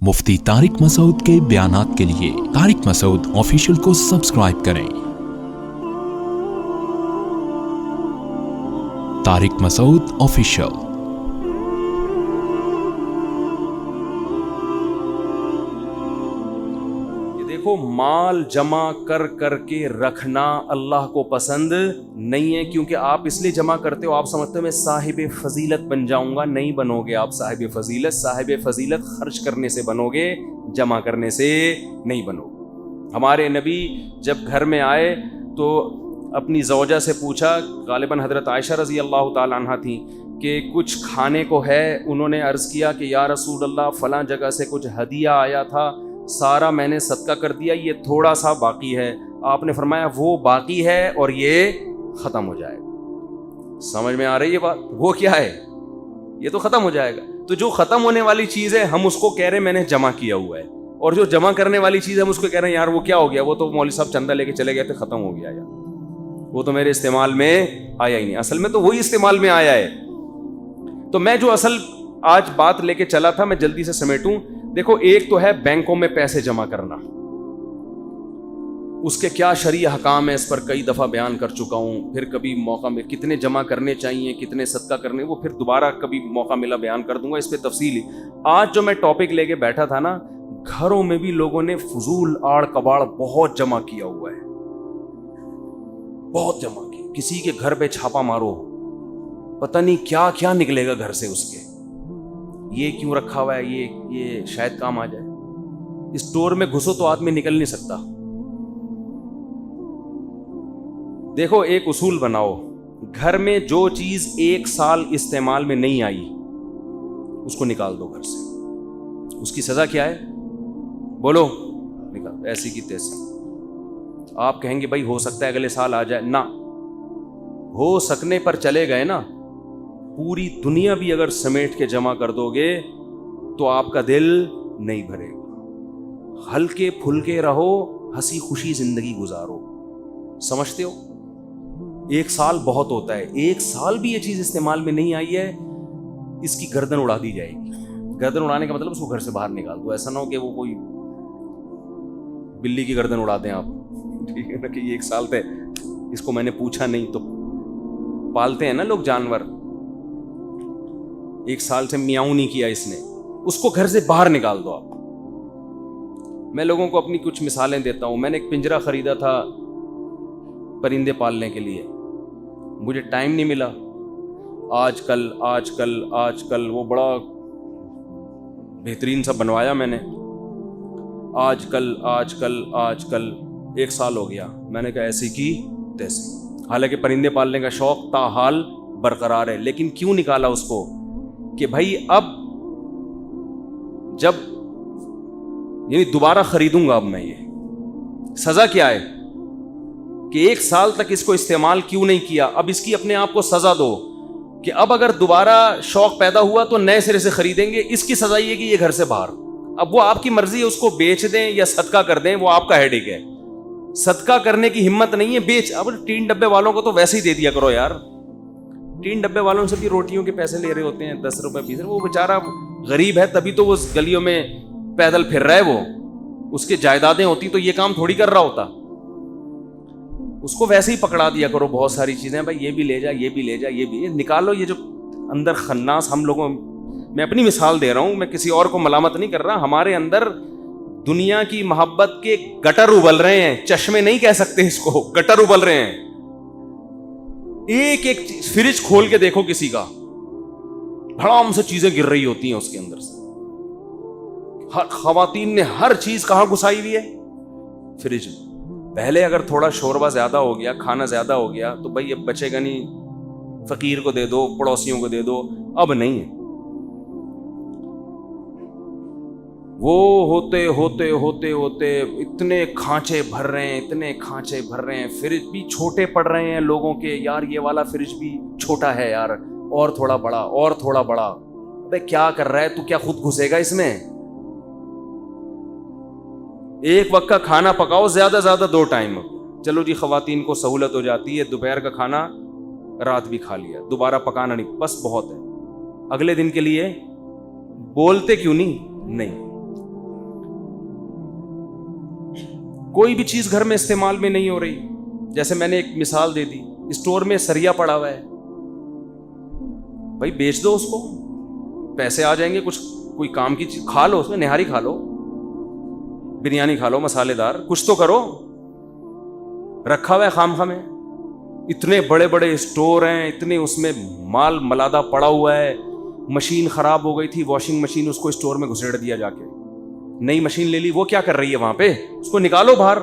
مفتی طارق مسعود کے بیانات کے لیے طارق مسعود آفیشیل کو سبسکرائب کریں۔ طارق مسعود آفیشیل۔ دیکھو، مال جمع کر کر کے رکھنا اللہ کو پسند نہیں ہے، کیونکہ آپ اس لیے جمع کرتے ہو، آپ سمجھتے ہو میں صاحب فضیلت بن جاؤں گا۔ نہیں بنو گے آپ صاحب فضیلت۔ صاحب فضیلت خرچ کرنے سے بنو گے، جمع کرنے سے نہیں بنو گے۔ ہمارے نبی جب گھر میں آئے تو اپنی زوجہ سے پوچھا، غالباً حضرت عائشہ رضی اللہ تعالی عنہا تھیں، کہ کچھ کھانے کو ہے؟ انہوں نے عرض کیا کہ یا رسول اللہ، فلاں جگہ سے کچھ ہدیہ آیا تھا، سارا میں نے صدقہ کر دیا، یہ تھوڑا سا باقی ہے۔ آپ نے فرمایا وہ باقی ہے اور یہ ختم ہو جائے گا۔ سمجھ میں آ رہی ہے بات؟ وہ کیا ہے؟ یہ تو ختم ہو جائے گا۔ تو جو ختم ہونے والی چیز ہے ہم اس کو کہہ رہے ہیں میں نے جمع کیا ہوا ہے، اور جو جمع کرنے والی چیز ہے ہم اس کو کہہ رہے ہیں یار وہ کیا ہو گیا، وہ تو مولوی صاحب چندہ لے کے چلے گئے تھے، ختم ہو گیا، یا وہ تو میرے استعمال میں آیا ہی نہیں۔ اصل میں تو وہی استعمال میں آیا ہے۔ تو میں جو اصل آج بات لے کے چلا تھا میں جلدی سے سمیٹوں۔ دیکھو، ایک تو ہے بینکوں میں پیسے جمع کرنا، اس کے کیا شرعی احکام ہے، اس پر کئی دفعہ بیان کر چکا ہوں، پھر کبھی موقع میں کتنے جمع کرنے چاہیے، کتنے صدقہ کرنے، وہ پھر دوبارہ کبھی موقع ملا بیان کر دوں گا اس پہ تفصیلی۔ آج جو میں ٹاپک لے کے بیٹھا تھا نا، گھروں میں بھی لوگوں نے فضول آڑ کباڑ بہت جمع کیا ہوا ہے، بہت جمع کیا۔ کسی کے گھر پہ چھاپا مارو، پتہ نہیں کیا کیا نکلے گا گھر سے اس کے، یہ کیوں رکھا ہوا ہے، یہ شاید کام آ جائے۔ اسٹور میں گھسو تو آدمی نکل نہیں سکتا۔ دیکھو، ایک اصول بناؤ، گھر میں جو چیز 1 سال استعمال میں نہیں آئی اس کو نکال دو گھر سے۔ اس کی سزا کیا ہے؟ بولو، نکال، ایسی کی تیسی۔ آپ کہیں گے بھائی ہو سکتا ہے اگلے سال آ جائے، نہ، ہو سکنے پر چلے گئے نا، پوری دنیا بھی اگر سمیٹ کے جمع کر دو گے تو آپ کا دل نہیں بھرے گا۔ ہلکے پھلکے رہو، ہنسی خوشی زندگی گزارو۔ سمجھتے ہو؟ 1 سال بہت ہوتا ہے، 1 سال بھی یہ چیز استعمال میں نہیں آئی ہے، اس کی گردن اڑا دی جائے گی۔ گردن اڑانے کا مطلب اس کو گھر سے باہر نکال دو۔ ایسا نہ ہو کہ وہ کوئی بلی کی گردن اڑا دیں آپ، ٹھیک ہے نا، کہ یہ 1 سال تھے، اس کو میں نے پوچھا نہیں۔ تو پالتے ہیں نا لوگ جانور، 1 سال سے میاؤں نہیں کیا اس نے، اس کو گھر سے باہر نکال دو آپ۔ میں لوگوں کو اپنی کچھ مثالیں دیتا ہوں۔ میں نے ایک پنجرا خریدا تھا پرندے پالنے کے لیے، مجھے ٹائم نہیں ملا۔ آج کل وہ بڑا بہترین سا بنوایا میں نے، آج کل 1 سال ہو گیا۔ میں نے کہا ایسی کی تیسی۔ حالانکہ پرندے پالنے کا شوق تاحال برقرار ہے، لیکن کیوں نکالا اس کو؟ کہ بھائی اب جب یعنی دوبارہ خریدوں گا، اب میں یہ سزا کیا ہے کہ 1 سال تک اس کو استعمال کیوں نہیں کیا؟ اب اس کی اپنے آپ کو سزا دو کہ اب اگر دوبارہ شوق پیدا ہوا تو نئے سرے سے خریدیں گے۔ اس کی سزا یہ کہ یہ گھر سے باہر۔ اب وہ آپ کی مرضی ہے، اس کو بیچ دیں یا صدقہ کر دیں، وہ آپ کا ہیڈیک ہے۔ صدقہ کرنے کی ہمت نہیں ہے، بیچ۔ اب 3 ڈبے والوں کو تو ویسے ہی دے دیا کرو یار۔ 3 ڈبے والوں سے بھی روٹیوں کے پیسے لے رہے ہوتے ہیں، 10 روپے 20 روپے۔ وہ بیچارہ غریب ہے، تبھی تو وہ گلیوں میں پیدل پھر رہا ہے۔ وہ اس کے جائیدادیں ہوتی تو یہ کام تھوڑی کر رہا ہوتا۔ اس کو ویسے ہی پکڑا دیا کرو، بہت ساری چیزیں، بھائی یہ بھی لے جا، یہ بھی لے جا، یہ بھی نکالو۔ یہ جو اندر خناس ہم لوگوں، میں اپنی مثال دے رہا ہوں، میں کسی اور کو ملامت نہیں کر رہا، ہمارے اندر دنیا کی محبت کے گٹر ابل رہے ہیں، چشمے نہیں کہہ سکتے اس کو، گٹر ابل رہے ہیں۔ ایک فریج کھول کے دیکھو کسی کا، دھڑام سے چیزیں گر رہی ہوتی ہیں اس کے اندر سے۔ خواتین نے ہر چیز کہاں گھسائی ہوئی ہے؟ فریج میں۔ پہلے اگر تھوڑا شوربہ زیادہ ہو گیا، کھانا زیادہ ہو گیا تو بھائی اب بچے گا نہیں، فقیر کو دے دو، پڑوسیوں کو دے دو۔ اب نہیں ہے۔ وہ ہوتے اتنے کھانچے بھر رہے ہیں، فریج بھی چھوٹے پڑ رہے ہیں لوگوں کے، یار یہ والا فریج بھی چھوٹا ہے یار، اور تھوڑا بڑا۔ ابے کیا کر رہا ہے تو؟ کیا خود گھسے گا اس میں؟ ایک وقت کا کھانا پکاؤ، زیادہ 2 ٹائم۔ چلو جی، خواتین کو سہولت ہو جاتی ہے، دوپہر کا کھانا رات بھی کھا لیا، دوبارہ پکانا نہیں، بس بہت ہے۔ اگلے دن کے لیے بولتے کیوں نہیں؟ کوئی بھی چیز گھر میں استعمال میں نہیں ہو رہی. جیسے میں نے ایک مثال دے دی, اسٹور میں سریا پڑا ہوا ہے, بھائی بیچ دو اس کو, پیسے آ جائیں گے, کچھ کوئی کام کی چیز کھا لو, اس میں نہاری کھا لو, بریانی کھا لو مسالے دار, کچھ تو کرو. رکھا ہوا ہے خام میں, اتنے بڑے بڑے اسٹور ہیں, اتنے اس میں مال ملادہ پڑا ہوا ہے. مشین خراب ہو گئی تھی, واشنگ مشین, اس کو اسٹور میں گھسیڑ دیا جا کے, نئی مشین لے لی. وہ کیا کر رہی ہے وہاں پہ, اس کو نکالو باہر.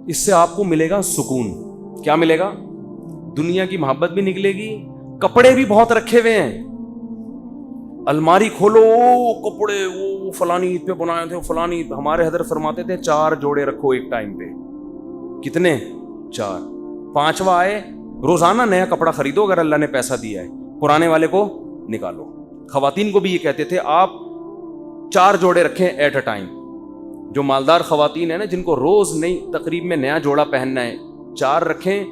اس سے آپ کو ملے گا سکون. کیا ملے گا؟ دنیا کی محبت بھی نکلے گی. کپڑے بھی بہت رکھے ہوئے ہیں, الماری کھولو, کپڑے وہ فلانی عید پہ بنائے تھے, فلانی. ہمارے حضرت فرماتے تھے 4 جوڑے رکھو ایک ٹائم پہ. کتنے؟ 4. 5واں آئے, روزانہ نیا کپڑا خریدو اگر اللہ نے پیسہ دیا ہے, پرانے والے کو نکالو. خواتین کو بھی یہ کہتے تھے آپ 4 جوڑے رکھیں ایٹ اے ٹائم. جو مالدار خواتین ہیں نا, جن کو روز نئی تقریب میں نیا جوڑا پہننا ہے, 4 رکھیں.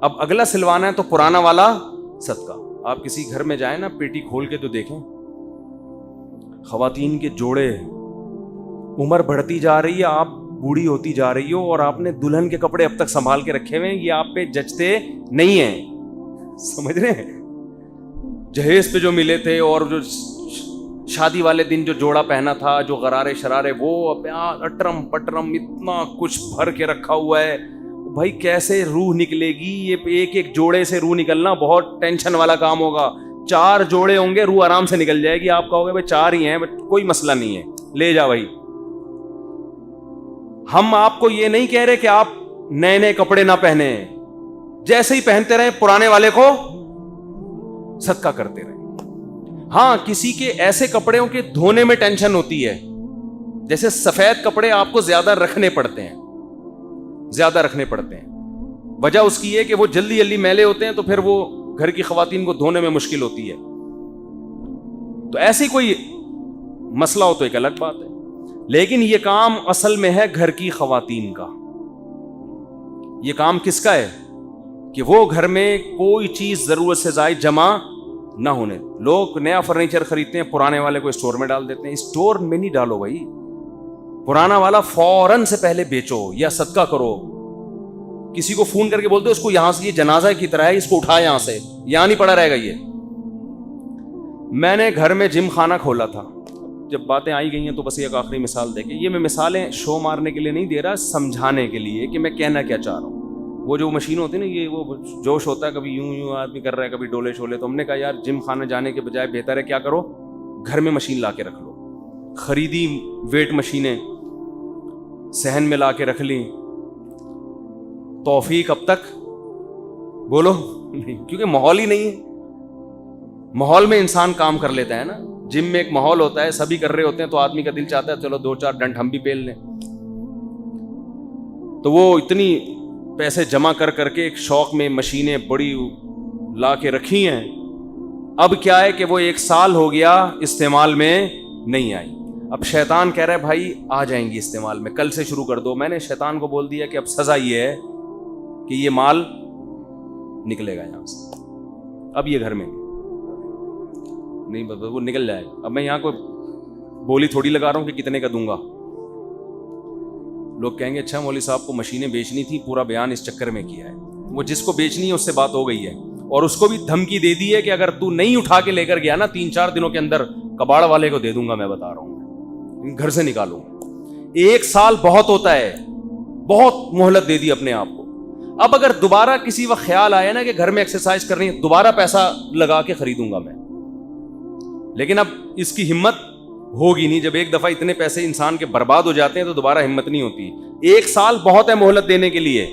اب اگلا سلوانا ہے تو پرانا والا صدقہ. آپ کسی گھر میں جائیں نا, پیٹی کھول کے تو دیکھیں, خواتین کے جوڑے, عمر بڑھتی جا رہی ہے, آپ بوڑھی ہوتی جا رہی ہو, اور آپ نے دلہن کے کپڑے اب تک سنبھال کے رکھے ہوئے ہیں, یہ آپ پہ جچتے نہیں ہیں. سمجھ رہے ہیں؟ جہیز پہ جو ملے تھے اور جو شادی والے دن جو جوڑا پہنا تھا, جو غرارے شرارے, وہ اٹرم پٹرم اتنا کچھ بھر کے رکھا ہوا ہے. بھائی کیسے روح نکلے گی؟ یہ ایک ایک جوڑے سے روح نکلنا بہت ٹینشن والا کام ہوگا. 4 جوڑے ہوں گے, روح آرام سے نکل جائے گی. آپ کہو گے بھائی 4 ہی ہیں, کوئی مسئلہ نہیں ہے, لے جا بھائی. ہم آپ کو یہ نہیں کہہ رہے کہ آپ نئے نئے کپڑے نہ پہنے, جیسے ہی پہنتے رہے پرانے والے کو صدقہ کرتے رہے. ہاں, کسی کے ایسے کپڑوں کے دھونے میں ٹینشن ہوتی ہے, جیسے سفید کپڑے آپ کو زیادہ رکھنے پڑتے ہیں, وجہ اس کی ہے کہ وہ جلدی جلدی میلے ہوتے ہیں, تو پھر وہ گھر کی خواتین کو دھونے میں مشکل ہوتی ہے. تو ایسی کوئی مسئلہ ہو تو ایک الگ بات ہے, لیکن یہ کام اصل میں ہے گھر کی خواتین کا. یہ کام کس کا ہے کہ وہ گھر میں کوئی چیز ضرورت سے زائد جمع نہ ہونے. لوگ نیا فرنیچر خریدتے ہیں, پرانے والے کو اسٹور میں ڈال دیتے ہیں. اسٹور میں نہیں ڈالو بھائی, پرانا والا فوراً سے پہلے بیچو یا صدقہ کرو. کسی کو فون کر کے بولتے اس کو یہاں سے, یہ جنازہ کی طرح ہے, اس کو اٹھا یہاں سے, یہاں نہیں پڑا رہے گا. یہ میں نے گھر میں جم خانہ کھولا تھا. جب باتیں آئی گئی ہیں تو بس ایک آخری مثال دے کے, یہ میں مثالیں شو مارنے کے لیے نہیں دے رہا, سمجھانے کے لیے کہ میں کہنا کیا چاہ رہا ہوں. وہ جو مشین ہوتی ہے نا, یہ وہ جوش ہوتا ہے, کبھی یوں آدمی کر رہا ہے, کبھی ڈولے شولے. تو ہم نے کہا یار جم خانے جانے کے بجائے بہتر ہے کیا کرو, گھر میں مشین لا کے رکھ لو. خریدی ویٹ مشینیں, صحن میں لا کے رکھ لی. توفیق اب تک بولو نہیں, کیونکہ ماحول ہی نہیں ہے. ماحول میں انسان کام کر لیتا ہے نا. جم میں ایک ماحول ہوتا ہے, سبھی کر رہے ہوتے ہیں, تو آدمی کا دل چاہتا ہے چلو 2-4 ڈنڈ ہم بھی پیل لیں. تو وہ اتنی پیسے جمع کر کے ایک شوق میں مشینیں بڑی لا کے رکھی ہیں. اب کیا ہے کہ وہ 1 سال ہو گیا استعمال میں نہیں آئی. اب شیطان کہہ رہا ہے بھائی آ جائیں گی استعمال میں, کل سے شروع کر دو. میں نے شیطان کو بول دیا کہ اب سزا یہ ہے کہ یہ مال نکلے گا یہاں سے, اب یہ گھر میں نہیں, وہ نکل جائے گا. اب میں یہاں کو بولی تھوڑی لگا رہا ہوں کہ کتنے کا دوں گا. لوگ کہیں گے اچھا مولوی صاحب کو مشینیں بیچنی تھی, پورا بیان اس چکر میں کیا ہے. وہ جس کو بیچنی ہے اس سے بات ہو گئی ہے, اور اس کو بھی دھمکی دے دی ہے کہ اگر تو نہیں اٹھا کے لے کر گیا نا 3-4 دنوں کے اندر کباڑ والے کو دے دوں گا. میں بتا رہا ہوں, گھر سے نکالوں. 1 سال بہت ہوتا ہے, بہت مہلت دے دی اپنے آپ کو. اب اگر دوبارہ کسی وقت خیال آیا نا کہ گھر میں ایکسرسائز کرنی ہے, دوبارہ پیسہ لگا کے خریدوں گا میں. لیکن اب اس کی ہمت ہوگی نہیں. جب ایک دفعہ اتنے پیسے انسان کے برباد ہو جاتے ہیں تو دوبارہ ہمت نہیں ہوتی. 1 سال بہت ہے مہلت دینے کے لیے.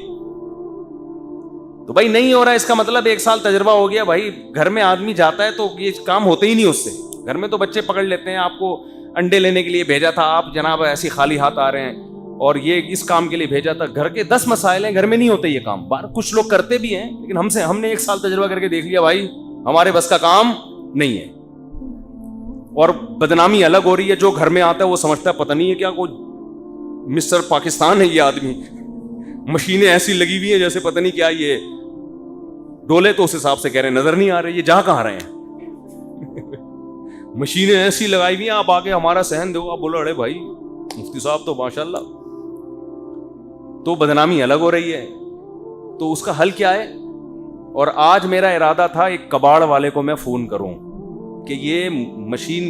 تو بھائی نہیں ہو رہا ہے, اس کا مطلب 1 سال تجربہ ہو گیا. بھائی گھر میں آدمی جاتا ہے تو یہ کام ہوتے ہی نہیں اس سے. گھر میں تو بچے پکڑ لیتے ہیں, آپ کو انڈے لینے کے لیے بھیجا تھا, آپ جناب ایسی خالی ہاتھ آ رہے ہیں, اور یہ اس کام کے لیے بھیجا تھا. گھر کے 10 مسائل ہیں, گھر میں نہیں ہوتے یہ کام. کچھ لوگ کرتے بھی ہیں, لیکن ہم نے 1 سال تجربہ کر کے دیکھ لیا بھائی ہمارے بس کا کام نہیں ہے. اور بدنامی الگ ہو رہی ہے. جو گھر میں آتا ہے وہ سمجھتا ہے پتہ نہیں ہے کیا کوئی مسٹر پاکستان ہے یہ آدمی. مشینیں ایسی لگی ہوئی ہیں جیسے پتہ نہیں کیا. یہ ڈولے تو اس حساب سے کہہ رہے ہیں نظر نہیں آ رہے, یہ جا کہاں رہے ہیں. مشینیں ایسی لگائی ہوئی ہیں, آپ آگے ہمارا صحن دو, آپ بولو ارے بھائی مفتی صاحب تو ماشاءاللہ, تو بدنامی الگ ہو رہی ہے. تو اس کا حل کیا ہے؟ اور آج میرا ارادہ تھا ایک کباڑ والے کو میں فون کروں کہ یہ مشین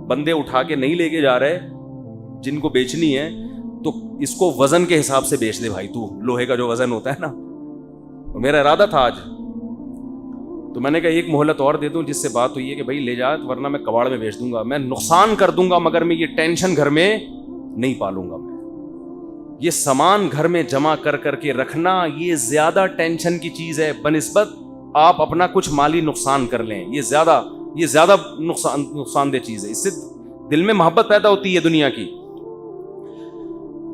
بندے اٹھا کے نہیں لے کے جا رہے جن کو بیچنی ہے, تو اس کو وزن کے حساب سے بیچ دے بھائی, تو لوہے کا جو وزن ہوتا ہے نا. میرا ارادہ تھا آج, تو میں نے کہا ایک مہلت اور دے دوں, جس سے بات ہوئی ہے کہ بھائی لے جا, ورنہ میں کباڑ میں بیچ دوں گا, میں نقصان کر دوں گا, مگر میں یہ ٹینشن گھر میں نہیں پالوں گا. میں یہ سامان گھر میں جمع کر کر کے رکھنا یہ زیادہ ٹینشن کی چیز ہے بنسبت آپ اپنا کچھ مالی نقصان کر لیں. یہ زیادہ نقصان دہ چیز ہے. اس سے دل میں محبت پیدا ہوتی ہے دنیا کی.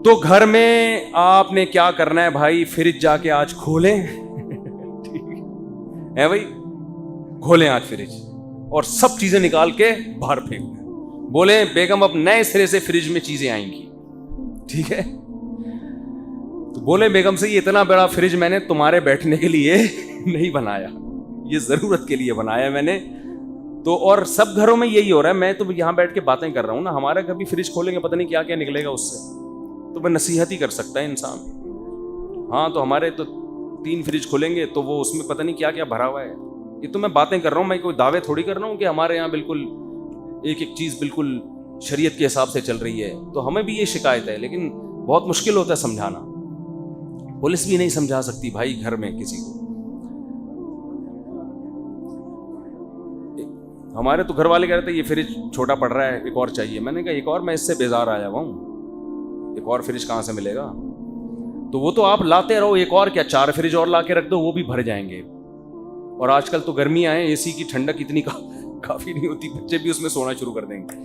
تو گھر میں آپ نے کیا کرنا ہے بھائی, فریج جا کے آج کھولیں ہے بھائی, کھولیں آج فریج اور سب چیزیں نکال کے باہر پھینک دیں. بولیں بیگم اب نئے سرے سے فریج میں چیزیں آئیں گی, ٹھیک ہے. تو بولے بیگم سے یہ اتنا بڑا فریج میں نے تمہارے بیٹھنے کے لیے نہیں بنایا, یہ ضرورت کے لیے بنایا میں نے. تو اور سب گھروں میں یہی ہو رہا ہے. میں تو یہاں بیٹھ کے باتیں کر رہا ہوں نا, ہمارے کبھی فریج کھولیں گے پتہ نہیں کیا کیا نکلے گا اس سے. تو میں نصیحت ہی کر سکتا ہے انسان. ہاں تو ہمارے تو 3 فریج کھولیں گے تو وہ اس میں پتہ نہیں کیا کیا بھرا ہوا ہے. یہ تو میں باتیں کر رہا ہوں, میں کوئی دعوے تھوڑی کر رہا ہوں کہ ہمارے یہاں بالکل ایک چیز بالکل شریعت کے حساب سے چل رہی ہے. تو ہمیں بھی یہ شکایت ہے, لیکن بہت مشکل ہوتا ہے سمجھانا. پولیس بھی نہیں سمجھا سکتی بھائی گھر میں کسی کو. ہمارے تو گھر والے کہہ رہے تھے یہ فریج چھوٹا پڑ رہا ہے, ایک اور چاہیے. میں نے کہا ایک اور, میں اس سے بیزار آیا ہوا ہوں, ایک اور فریج کہاں سے ملے گا. تو وہ تو آپ لاتے رہو, ایک اور کیا 4 فریج اور لا کے رکھ دو, وہ بھی بھر جائیں گے. اور آج کل تو گرمیاں ہیں, اے سی کی ٹھنڈک اتنی کافی نہیں ہوتی, بچے بھی اس میں سونا شروع کر دیں گے.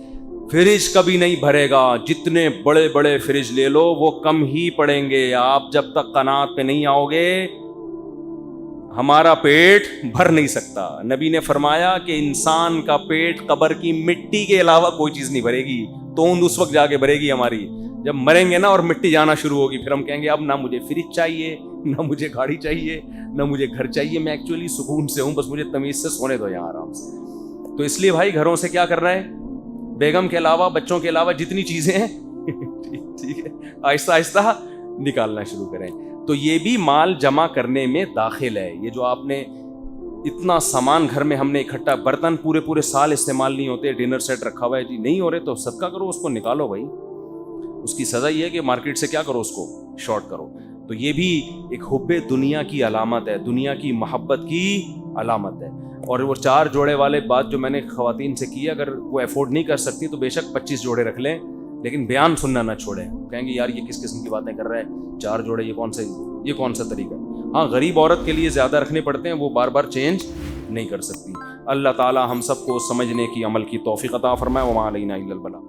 فریج کبھی نہیں بھرے گا, جتنے بڑے بڑے فریج لے لو وہ کم ہی پڑیں گے. آپ جب تک قناعت پہ نہیں آؤ گے ہمارا پیٹ بھر نہیں سکتا. نبی نے فرمایا کہ انسان کا پیٹ قبر کی مٹی کے علاوہ کوئی چیز نہیں بھرے گی. توند اس وقت جا کے بھرے گی ہماری جب مریں گے نا, اور مٹی جانا شروع ہوگی. پھر ہم کہیں گے اب نہ مجھے فریج چاہیے, نہ مجھے گاڑی چاہیے, نہ مجھے گھر چاہیے. میں ایکچولی سکون سے ہوں, بس مجھے تمیز سے سونے دو یہاں آرام سے. تو اس لیے بھائی گھروں سے کیا کرنا ہے, بیگم کے علاوہ بچوں کے علاوہ جتنی چیزیں ہیں ٹھیک ہے آہستہ آہستہ نکالنا شروع کریں. تو یہ بھی مال جمع کرنے میں داخل ہے. یہ جو آپ نے اتنا سامان گھر میں ہم نے اکٹھا, برتن پورے سال استعمال نہیں ہوتے, ڈنر سیٹ رکھا ہوا ہے جی نہیں ہو رہے, تو صدقہ کرو, اس کو نکالو بھائی. اس کی سزا یہ ہے کہ مارکیٹ سے کیا کرو, اس کو شارٹ کرو. تو یہ بھی ایک حب دنیا کی علامت ہے, دنیا کی محبت کی علامت ہے. اور وہ 4 جوڑے والے بات جو میں نے خواتین سے کی, اگر وہ افورڈ نہیں کر سکتی تو بے شک 25 جوڑے رکھ لیں, لیکن بیان سننا نہ چھوڑیں. کہیں گے یار یہ کس قسم کی باتیں کر رہا ہے, 4 جوڑے, یہ کون سا طریقہ ہے. ہاں غریب عورت کے لیے زیادہ رکھنے پڑتے ہیں, وہ بار بار چینج نہیں کر سکتی. اللہ تعالی ہم سب کو سمجھنے کی, عمل کی توفیق عطا فرمائے. وما علینا الا البلاغ.